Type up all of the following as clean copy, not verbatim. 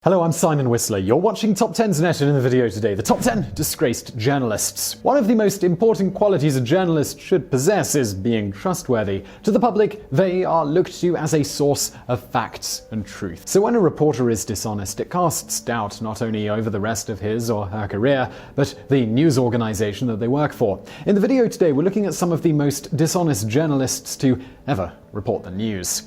Hello, I'm Simon Whistler. You're watching TopTenzNet, and in the video today, the top 10 disgraced journalists. One of the most important qualities a journalist should possess is being trustworthy. To the public, they are looked to as a source of facts and truth. So when a reporter is dishonest, it casts doubt not only over the rest of his or her career, but the news organization that they work for. In the video today, we're looking at some of the most dishonest journalists to ever report the news.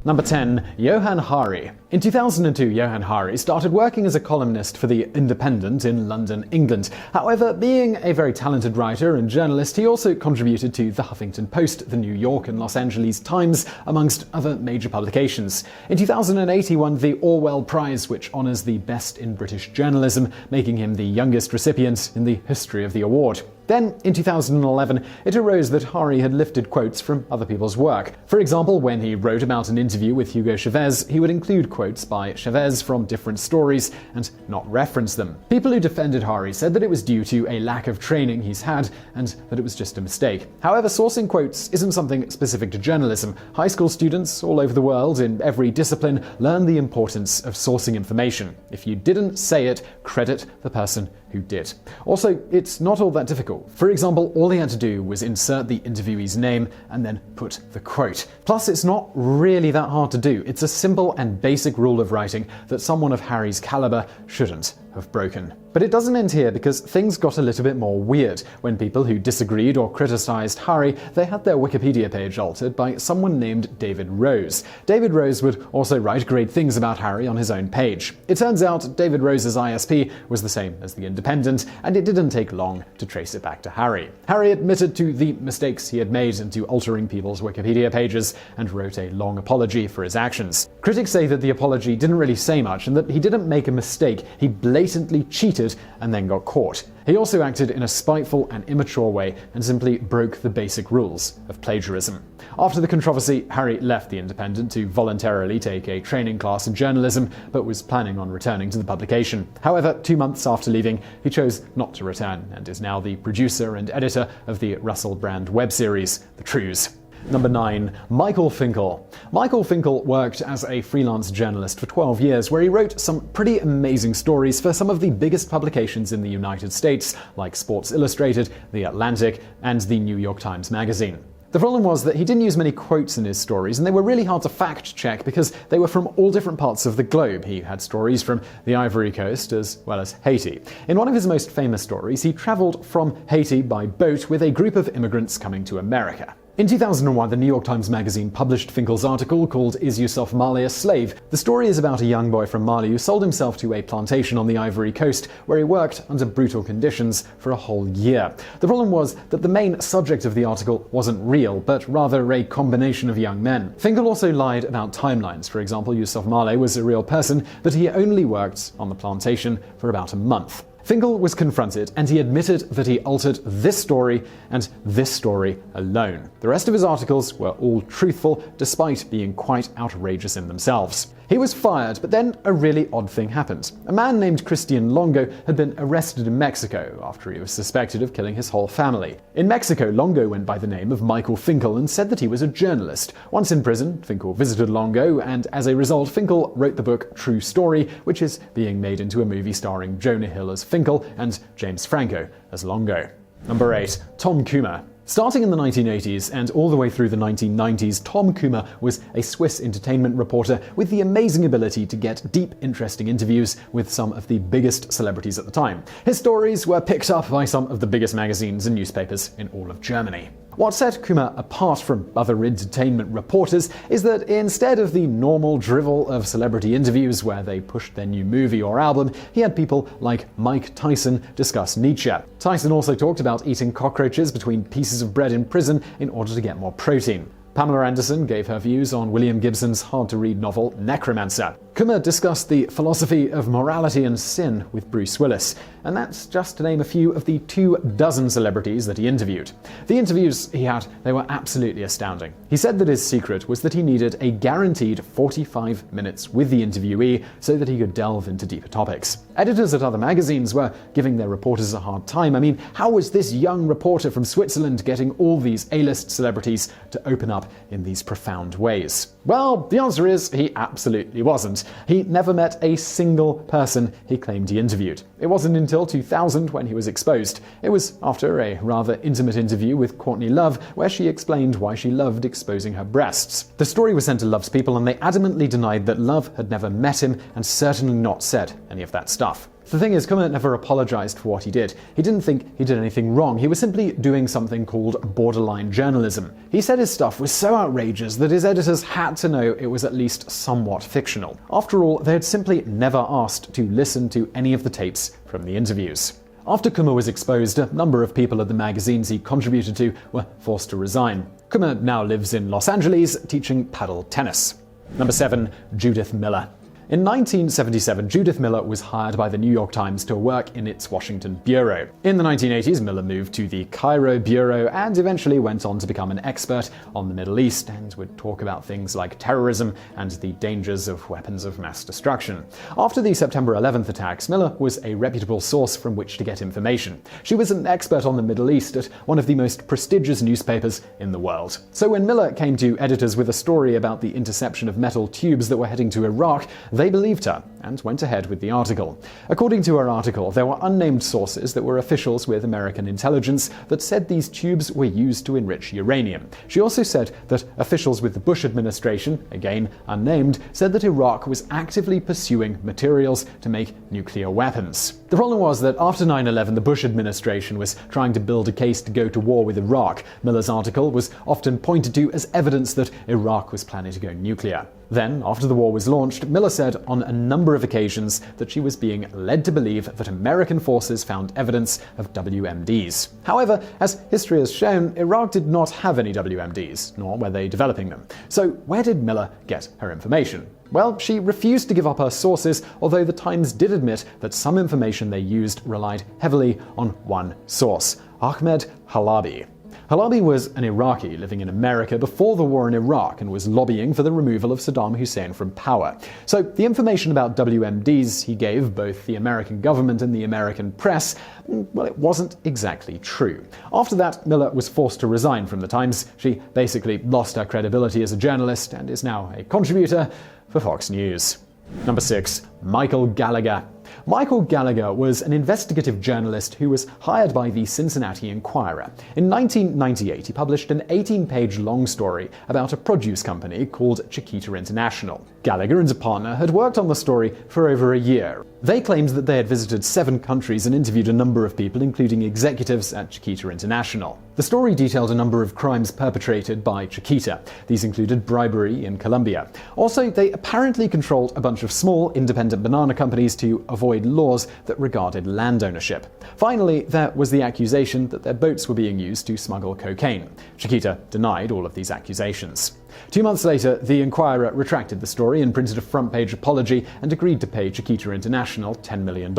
Number 10. Johann Hari. In 2002, Johann Hari started working as a columnist for The Independent in London, England. However, being a very talented writer and journalist, he also contributed to The Huffington Post, The New York and Los Angeles Times, amongst other major publications. In 2008, he won the Orwell Prize, which honours the best in British journalism, making him the youngest recipient in the history of the award. Then, in 2011, it arose that Hari had lifted quotes from other people's work. For example, when he wrote about an interview with Hugo Chavez, he would include quotes by Chavez from different stories and not reference them. People who defended Hari said that it was due to a lack of training he's had and that it was just a mistake. However, sourcing quotes isn't something specific to journalism. High school students all over the world in every discipline learn the importance of sourcing information. If you didn't say it, credit the person who did. Also, it's not all that difficult. For example, all he had to do was insert the interviewee's name and then put the quote. Plus, it's not really that hard to do. It's a simple and basic rule of writing that someone of Hari's caliber shouldn't have broken. But it doesn't end here, because things got a little bit more weird. When people who disagreed or criticized Hari, they had their Wikipedia page altered by someone named David Rose. David Rose would also write great things about Hari on his own page. It turns out David Rose's ISP was the same as The Independent, and it didn't take long to trace it back to Hari. Hari admitted to the mistakes he had made and to altering people's Wikipedia pages, and wrote a long apology for his actions. Critics say that the apology didn't really say much, and that he didn't make a mistake. He blatantly cheated and then got caught. He also acted in a spiteful and immature way and simply broke the basic rules of plagiarism. After the controversy, Hari left The Independent to voluntarily take a training class in journalism, but was planning on returning to the publication. However, 2 months after leaving, he chose not to return and is now the producer and editor of the Russell Brand web series, The Trues. Number 9. Michael Finkel. Michael Finkel worked as a freelance journalist for 12 years, where he wrote some pretty amazing stories for some of the biggest publications in the United States, like Sports Illustrated, The Atlantic, and the New York Times Magazine. The problem was that he didn't use many quotes in his stories, and they were really hard to fact-check because they were from all different parts of the globe. He had stories from the Ivory Coast as well as Haiti. In one of his most famous stories, he traveled from Haiti by boat with a group of immigrants coming to America. In 2001, the New York Times Magazine published Finkel's article called "Is Yusuf Mali a Slave?" The story is about a young boy from Mali who sold himself to a plantation on the Ivory Coast, where he worked under brutal conditions for a whole year. The problem was that the main subject of the article wasn't real, but rather a combination of young men. Finkel also lied about timelines. For example, Yusuf Mali was a real person, but he only worked on the plantation for about a month. Finkel was confronted, and he admitted that he altered this story and this story alone. The rest of his articles were all truthful, despite being quite outrageous in themselves. He was fired, but then a really odd thing happened. A man named Christian Longo had been arrested in Mexico after he was suspected of killing his whole family. In Mexico, Longo went by the name of Michael Finkel and said that he was a journalist. Once in prison, Finkel visited Longo, and as a result, Finkel wrote the book True Story, which is being made into a movie starring Jonah Hill as Finkel and James Franco as Longo. Number 8. Tom Kummer. Starting in the 1980s and all the way through the 1990s, Tom Kummer was a Swiss entertainment reporter with the amazing ability to get deep, interesting interviews with some of the biggest celebrities at the time. His stories were picked up by some of the biggest magazines and newspapers in all of Germany. What set Kummer apart from other entertainment reporters is that instead of the normal drivel of celebrity interviews where they pushed their new movie or album, he had people like Mike Tyson discuss Nietzsche. Tyson also talked about eating cockroaches between pieces of bread in prison in order to get more protein. Pamela Anderson gave her views on William Gibson's hard-to-read novel Necromancer. Kummer discussed the philosophy of morality and sin with Bruce Willis, and that's just to name a few of the 24 celebrities that he interviewed. The interviews he had, they were absolutely astounding. He said that his secret was that he needed a guaranteed 45 minutes with the interviewee so that he could delve into deeper topics. Editors at other magazines were giving their reporters a hard time. I mean, how was this young reporter from Switzerland getting all these A-list celebrities to open up in these profound ways? Well, the answer is he absolutely wasn't. He never met a single person he claimed he interviewed. It wasn't until 2000 when he was exposed. It was after a rather intimate interview with Courtney Love where she explained why she loved exposing her breasts. The story was sent to Love's people and they adamantly denied that Love had never met him and certainly not said any of that stuff. The thing is, Kummer never apologized for what he did. He didn't think he did anything wrong. He was simply doing something called borderline journalism. He said his stuff was so outrageous that his editors had to know it was at least somewhat fictional. After all, they had simply never asked to listen to any of the tapes from the interviews. After Kummer was exposed, a number of people at the magazines he contributed to were forced to resign. Kummer now lives in Los Angeles, teaching paddle tennis. Number 7. Judith Miller. In 1977, Judith Miller was hired by the New York Times to work in its Washington bureau. In the 1980s, Miller moved to the Cairo bureau and eventually went on to become an expert on the Middle East and would talk about things like terrorism and the dangers of weapons of mass destruction. After the September 11th attacks, Miller was a reputable source from which to get information. She was an expert on the Middle East at one of the most prestigious newspapers in the world. So when Miller came to editors with a story about the interception of metal tubes that were heading to Iraq, they believed her and went ahead with the article. According to her article, there were unnamed sources that were officials with American intelligence that said these tubes were used to enrich uranium. She also said that officials with the Bush administration, again unnamed, said that Iraq was actively pursuing materials to make nuclear weapons. The problem was that after 9/11, the Bush administration was trying to build a case to go to war with Iraq. Miller's article was often pointed to as evidence that Iraq was planning to go nuclear. Then, after the war was launched, Miller said on a number of occasions that she was being led to believe that American forces found evidence of WMDs. However, as history has shown, Iraq did not have any WMDs, nor were they developing them. So where did Miller get her information? Well, she refused to give up her sources, although the Times did admit that some information they used relied heavily on one source, Ahmed Halabi. Halabi was an Iraqi living in America before the war in Iraq and was lobbying for the removal of Saddam Hussein from power. So the information about WMDs he gave both the American government and the American press, well, it wasn't exactly true. After that, Miller was forced to resign from the Times. She basically lost her credibility as a journalist and is now a contributor for Fox News. Number 6. Michael Gallagher. Michael Gallagher was an investigative journalist who was hired by the Cincinnati Enquirer. In 1998, he published an 18-page long story about a produce company called Chiquita International. Gallagher and a partner had worked on the story for over a year. They claimed that they had visited 7 countries and interviewed a number of people, including executives at Chiquita International. The story detailed a number of crimes perpetrated by Chiquita. These included bribery in Colombia. Also, they apparently controlled a bunch of small, independent banana companies to avoid laws that regarded land ownership. Finally, there was the accusation that their boats were being used to smuggle cocaine. Chiquita denied all of these accusations. 2 months later, the Enquirer retracted the story and printed a front-page apology and agreed to pay Chiquita International $10 million.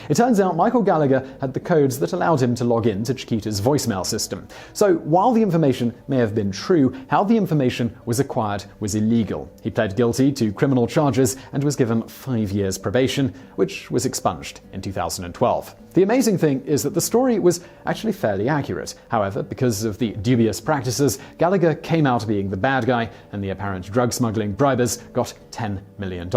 It turns out Michael Gallagher had the codes that allowed him to log in to Chiquita's voicemail system. So while the information may have been true, how the information was acquired was illegal. He pled guilty to criminal charges and was given 5 years probation, which was expunged in 2012. The amazing thing is that the story was actually fairly accurate. However, because of the dubious practices, Gallagher came out being the bad guy, and the apparent drug smuggling bribers got $10 million.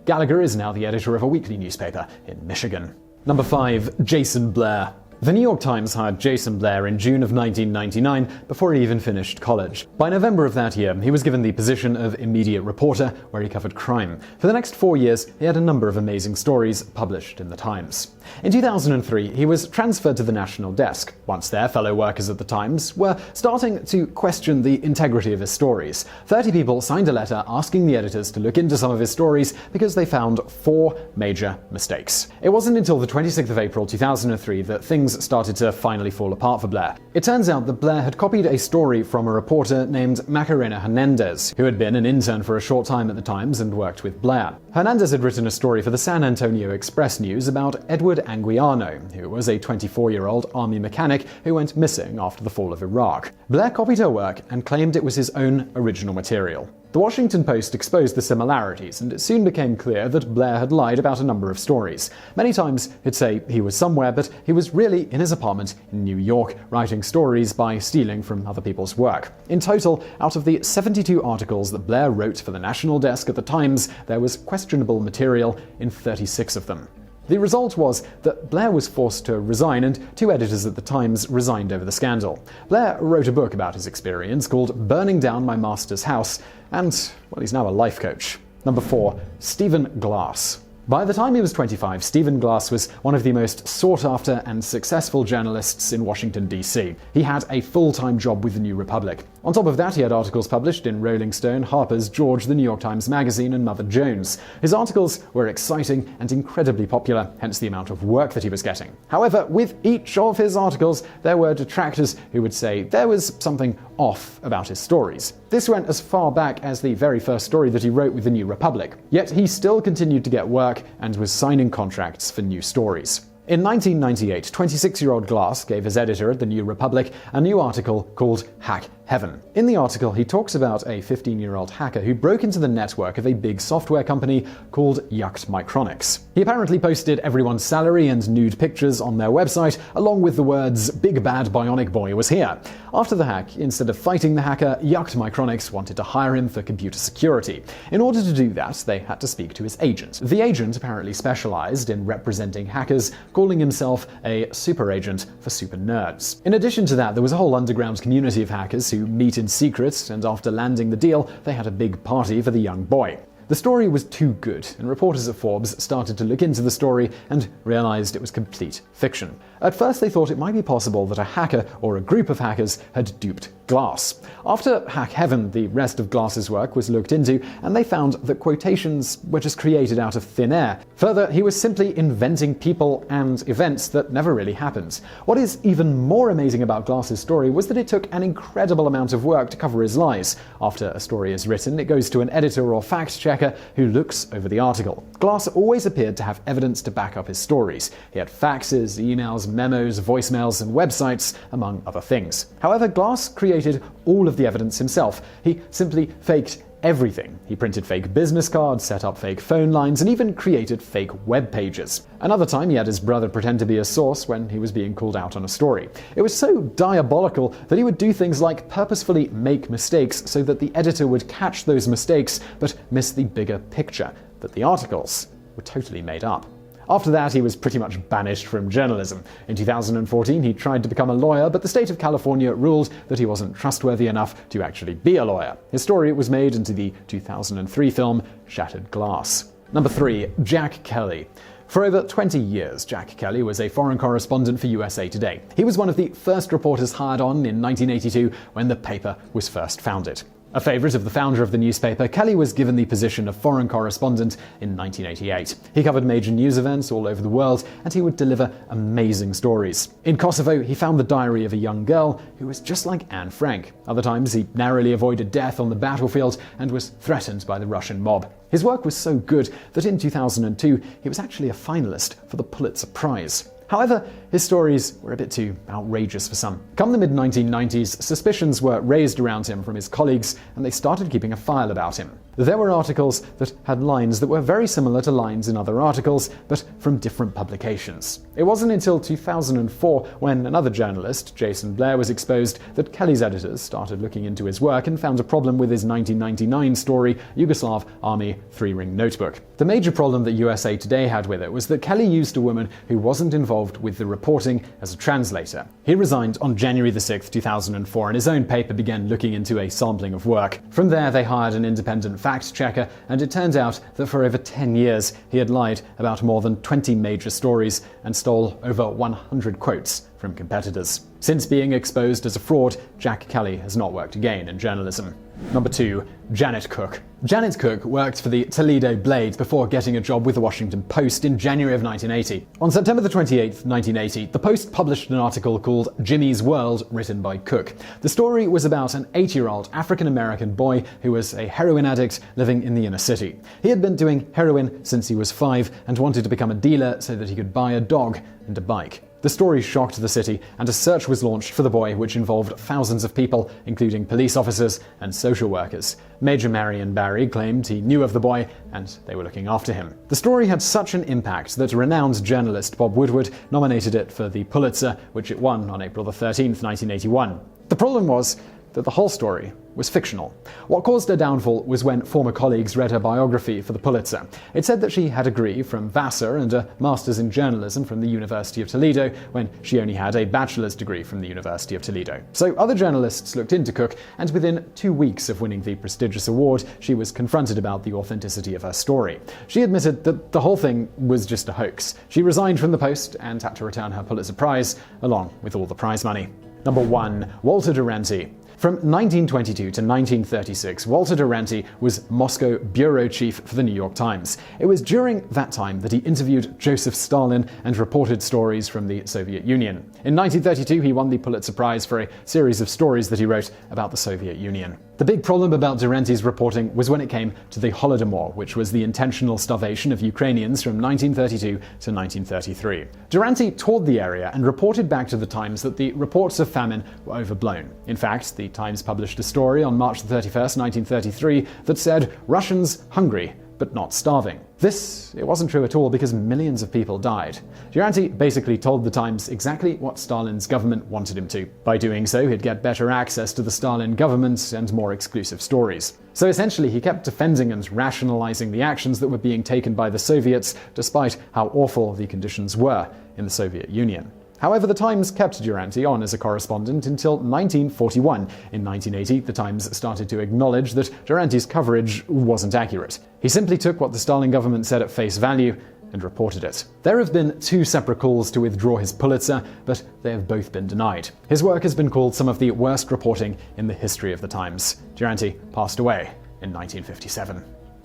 Gallagher is now the editor of a weekly newspaper in Michigan. Number 5. Jayson Blair. The New York Times hired Jayson Blair in June of 1999 before he even finished college. By November of that year, he was given the position of immediate reporter, where he covered crime. For the next 4 years, he had a number of amazing stories published in the Times. In 2003, he was transferred to the national desk. Once there, fellow workers at the Times were starting to question the integrity of his stories. 30 people signed a letter asking the editors to look into some of his stories because they found 4 major mistakes. It wasn't until the 26th of April 2003 that things started to finally fall apart for Blair. It turns out that Blair had copied a story from a reporter named Macarena Hernandez, who had been an intern for a short time at the Times and worked with Blair. Hernandez had written a story for the San Antonio Express News about Edward Anguiano, who was a 24-year-old army mechanic who went missing after the fall of Iraq. Blair copied her work and claimed it was his own original material. The Washington Post exposed the similarities, and it soon became clear that Blair had lied about a number of stories. Many times he'd say he was somewhere, but he was really in his apartment in New York, writing stories by stealing from other people's work. In total, out of the 72 articles that Blair wrote for the national desk at the Times, there was questionable material in 36 of them. The result was that Blair was forced to resign, and 2 editors at the Times resigned over the scandal. Blair wrote a book about his experience called Burning Down My Master's House, and, well, he's now a life coach. Number 4. Stephen Glass. By the time he was 25, Stephen Glass was one of the most sought-after and successful journalists in Washington, D.C. He had a full-time job with the New Republic. On top of that, he had articles published in Rolling Stone, Harper's, George, the New York Times Magazine, and Mother Jones. His articles were exciting and incredibly popular, hence the amount of work that he was getting. However, with each of his articles, there were detractors who would say there was something off about his stories. This went as far back as the very first story that he wrote with the New Republic. Yet he still continued to get work and was signing contracts for new stories. In 1998, 26-year-old Glass gave his editor at the New Republic a new article called Hack Heaven. In the article, he talks about a 15-year-old hacker who broke into the network of a big software company called Yucked Micronics. He apparently posted everyone's salary and nude pictures on their website, along with the words, "Big Bad Bionic Boy was here." After the hack, instead of fighting the hacker, Yucked Micronics wanted to hire him for computer security. In order to do that, they had to speak to his agent. The agent apparently specialized in representing hackers, calling himself a super agent for super nerds. In addition to that, there was a whole underground community of hackers who meet in secret, and after landing the deal, they had a big party for the young boy. The story was too good, and reporters at Forbes started to look into the story and realized it was complete fiction. At first, they thought it might be possible that a hacker or a group of hackers had duped Glass. After Hack Heaven, the rest of Glass's work was looked into, and they found that quotations were just created out of thin air. Further, he was simply inventing people and events that never really happened. What is even more amazing about Glass's story was that it took an incredible amount of work to cover his lies. After a story is written, it goes to an editor or fact checker who looks over the article. Glass always appeared to have evidence to back up his stories. He had faxes, emails, memos, voicemails, and websites, among other things. However, Glass created all of the evidence himself. He simply faked everything. He printed fake business cards, set up fake phone lines, and even created fake web pages. Another time, he had his brother pretend to be a source when he was being called out on a story. It was so diabolical that he would do things like purposefully make mistakes so that the editor would catch those mistakes but miss the bigger picture, that the articles were totally made up. After that, he was pretty much banished from journalism. In 2014, he tried to become a lawyer, but the state of California ruled that he wasn't trustworthy enough to actually be a lawyer. His story was made into the 2003 film Shattered Glass. Number 3. Jack Kelley. For over 20 years, Jack Kelley was a foreign correspondent for USA Today. He was one of the first reporters hired on in 1982 when the paper was first founded. A favorite of the founder of the newspaper, Kelley was given the position of foreign correspondent in 1988. He covered major news events all over the world, and he would deliver amazing stories. In Kosovo, he found the diary of a young girl who was just like Anne Frank. Other times, he narrowly avoided death on the battlefield and was threatened by the Russian mob. His work was so good that in 2002, he was actually a finalist for the Pulitzer Prize. However, his stories were a bit too outrageous for some. Come the mid-1990s, suspicions were raised around him from his colleagues, and they started keeping a file about him. There were articles that had lines that were very similar to lines in other articles, but from different publications. It wasn't until 2004, when another journalist, Jayson Blair, was exposed, that Kelley's editors started looking into his work and found a problem with his 1999 story, Yugoslav Army 3-Ring Notebook. The major problem that USA Today had with it was that Kelley used a woman who wasn't involved with the reporting as a translator. He resigned on January 6, 2004, and his own paper began looking into a sampling of work. From there, they hired an independent fact checker, and it turned out that for over 10 years, he had lied about more than 20 major stories and stole over 100 quotes from competitors. Since being exposed as a fraud, Jack Kelley has not worked again in journalism. Number 2. Janet Cooke. Janet Cooke worked for the Toledo Blade before getting a job with the Washington Post in January of 1980. On September 28, 1980, the Post published an article called Jimmy's World, written by Cooke. The story was about an 8-year-old African-American boy who was a heroin addict living in the inner city. He had been doing heroin since he was 5 and wanted to become a dealer so that he could buy a dog and a bike. The story shocked the city, and a search was launched for the boy, which involved thousands of people, including police officers and social workers. Major Marion Barry claimed he knew of the boy, and they were looking after him. The story had such an impact that renowned journalist Bob Woodward nominated it for the Pulitzer, which it won on April 13, 1981. The problem was that the whole story was fictional. What caused her downfall was when former colleagues read her biography for the Pulitzer. It said that she had a degree from Vassar and a master's in journalism from the University of Toledo, when she only had a bachelor's degree from the University of Toledo. So other journalists looked into Cooke, and within 2 weeks of winning the prestigious award, she was confronted about the authenticity of her story. She admitted that the whole thing was just a hoax. She resigned from the post and had to return her Pulitzer Prize, along with all the prize money. Number 1. Walter Duranty. From 1922 to 1936, Walter Duranty was Moscow bureau chief for the New York Times. It was during that time that he interviewed Joseph Stalin and reported stories from the Soviet Union. In 1932, he won the Pulitzer Prize for a series of stories that he wrote about the Soviet Union. The big problem about Duranty's reporting was when it came to the Holodomor, which was the intentional starvation of Ukrainians from 1932 to 1933. Duranty toured the area and reported back to the Times that the reports of famine were overblown. In fact, the Times published a story on March 31, 1933 that said, "Russians hungry, but not starving." It wasn't true at all, because millions of people died. Duranty basically told the Times exactly what Stalin's government wanted him to. By doing so, he'd get better access to the Stalin government and more exclusive stories. So essentially, he kept defending and rationalizing the actions that were being taken by the Soviets, despite how awful the conditions were in the Soviet Union. However, the Times kept Duranty on as a correspondent until 1941. In 1980, the Times started to acknowledge that Duranty's coverage wasn't accurate. He simply took what the Stalin government said at face value and reported it. There have been 2 separate calls to withdraw his Pulitzer, but they have both been denied. His work has been called some of the worst reporting in the history of the Times. Duranty passed away in 1957.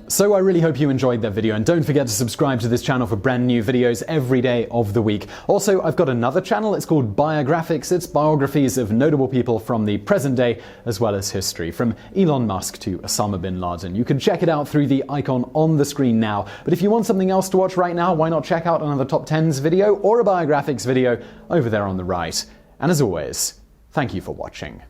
So I really hope you enjoyed that video, and don't forget to subscribe to this channel for brand new videos every day of the week. Also, I've got another channel, it's called Biographics. It's biographies of notable people from the present day as well as history, from Elon Musk to Osama bin Laden. You can check it out through the icon on the screen now. But if you want something else to watch right now, why not check out another TopTenz video or a Biographics video over there on the right. And as always, thank you for watching.